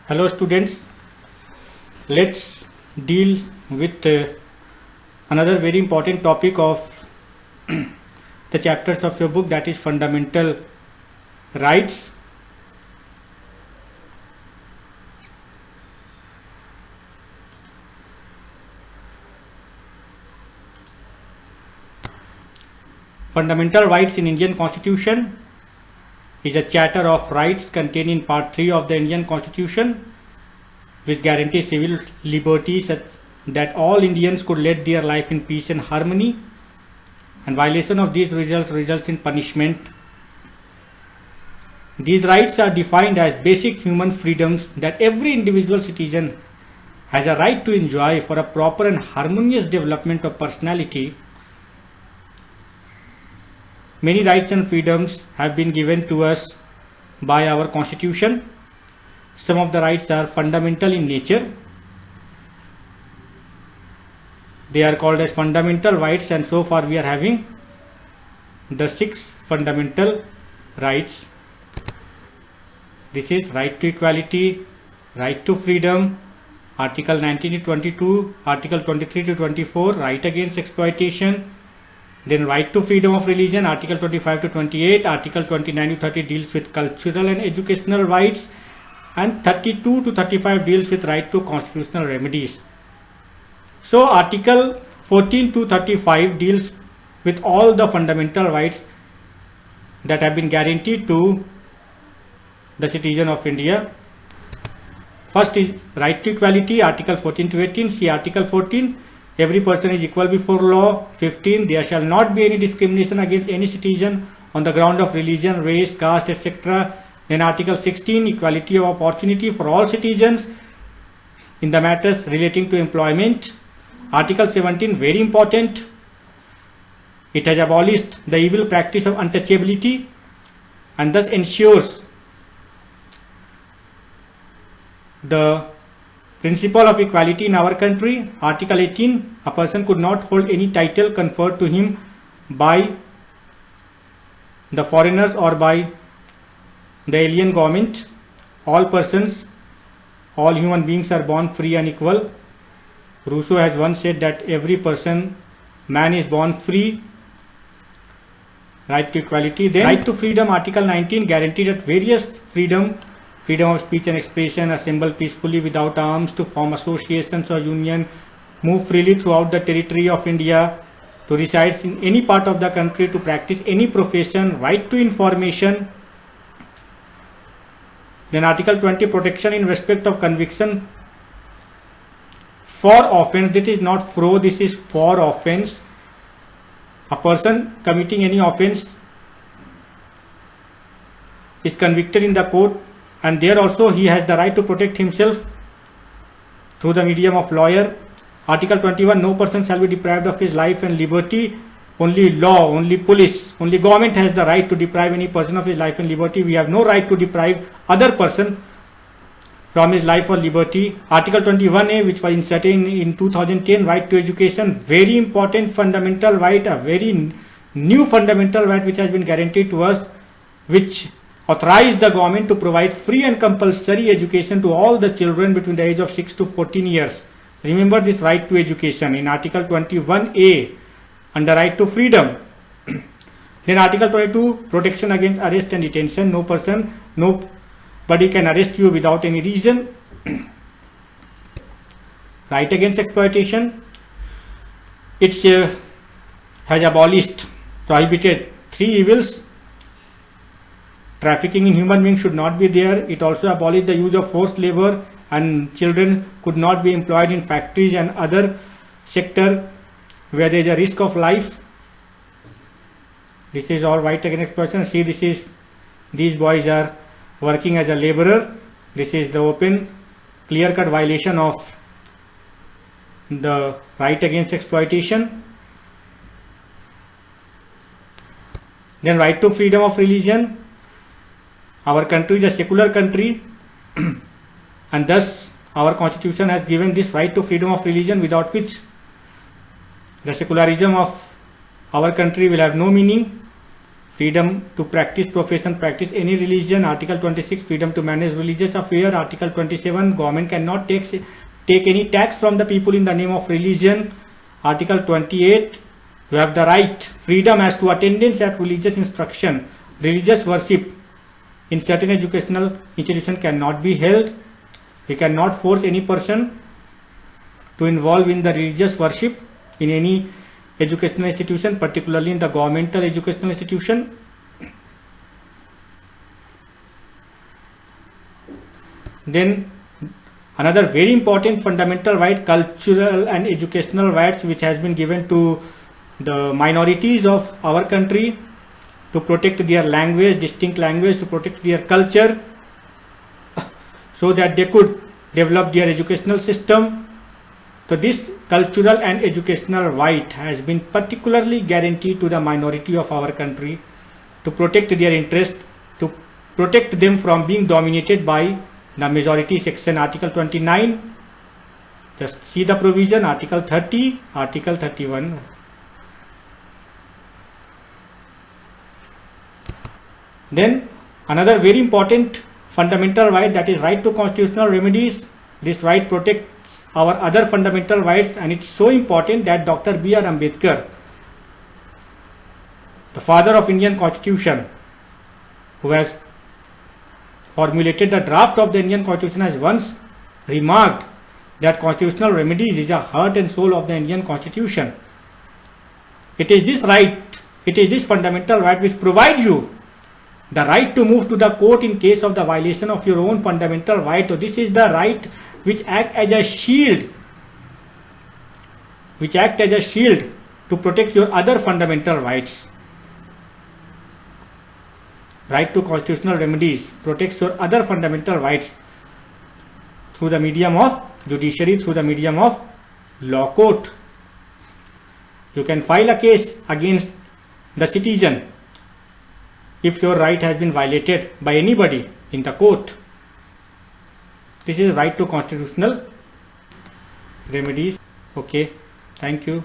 Hello students, let's deal with another very important topic of the chapters of your book, that is fundamental rights. Fundamental rights in Indian Constitution is a charter of rights contained in Part 3 of the Indian Constitution, which guarantees civil liberties such that all Indians could lead their life in peace and harmony, and violation of these results in punishment. These rights are defined as basic human freedoms that every individual citizen has a right to enjoy for a proper and harmonious development of personality. Many rights and freedoms have been given to us by our Constitution. Some of the rights are fundamental in nature. They are called as fundamental rights, and so far we are having the 6 fundamental rights. This is right to equality, right to freedom, Article 19 to 22, Article 23 to 24, right against exploitation. Then right to freedom of religion, Article 25 to 28, Article 29 to 30 deals with cultural and educational rights, and 32 to 35 deals with right to constitutional remedies. So Article 14 to 35 deals with all the fundamental rights that have been guaranteed to the citizen of India. First is right to equality, Article 14 to 18. See Article 14. Every person is equal before law. 15. There shall not be any discrimination against any citizen on the ground of religion, race, caste, etc. Then Article 16. Equality of opportunity for all citizens in the matters relating to employment. Article 17. Very important. It has abolished the evil practice of untouchability and thus ensures the principle of equality in our country. Article 18, a person could not hold any title conferred to him by the foreigners or by the alien government. All persons, all human beings are born free and equal. Rousseau has once said that every person, man is born free. Right to equality. Then right to freedom, Article 19, guaranteed that various freedom of speech and expression, assemble peacefully without arms, to form associations or union, move freely throughout the territory of India, to reside in any part of the country, to practice any profession, right to information. Then Article 20, protection in respect of conviction for offence. This is not fro, this is for offence. A person committing any offence is convicted in the court, and there also he has the right to protect himself through the medium of lawyer. Article 21, no person shall be deprived of his life and liberty. Only law, only police, only government has the right to deprive any person of his life and liberty. We have no right to deprive other person from his life or liberty. Article 21A, which was inserted in 2010, right to education, very important fundamental right, a very new fundamental right which has been guaranteed to us, which authorized the government to provide free and compulsory education to all the children between the age of 6 to 14 years. Remember this right to education in Article 21A under right to freedom. Then Article 22, protection against arrest and detention. No person, nobody can arrest you without any reason. Right against exploitation. It has abolished, prohibited 3 evils. Trafficking in human beings should not be there. It also abolished the use of forced labor, and children could not be employed in factories and other sector where there is a risk of life. This is all right against exploitation. See, these boys are working as a laborer. This is the open, clear-cut violation of the right against exploitation. Then right to freedom of religion. Our country is a secular country and thus our constitution has given this right to freedom of religion, without which the secularism of our country will have no meaning. freedom to practice profession, practice any religion. Article 26, freedom to manage religious affairs. Article 27, government cannot take any tax from the people in the name of religion. Article 28, you have the right, freedom as to attendance at religious instruction. Religious worship in certain educational institution cannot be held. We cannot force any person to involve in the religious worship in any educational institution, particularly in the governmental educational institution. Then another very important fundamental right, cultural and educational rights, which has been given to the minorities of our country to protect their language, distinct language, to protect their culture, so that they could develop their educational system. So this cultural and educational right has been particularly guaranteed to the minority of our country to protect their interest, to protect them from being dominated by the majority. Section Article 29, just see the provision, Article 30, Article 31. Then another very important fundamental right, that is right to constitutional remedies. This right protects our other fundamental rights, and it's so important that Dr. B.R. Ambedkar, the father of Indian Constitution, who has formulated the draft of the Indian Constitution, has once remarked that constitutional remedies is the heart and soul of the Indian Constitution. It is this right, it is this fundamental right which provides you the right to move to the court in case of the violation of your own fundamental right. So this is the right which act as a shield, to protect your other fundamental rights. Right to constitutional remedies protects your other fundamental rights through the medium of judiciary, through the medium of law court. You can file a case against the citizen if your right has been violated by anybody in the court. This is right to constitutional remedies. Okay, thank you.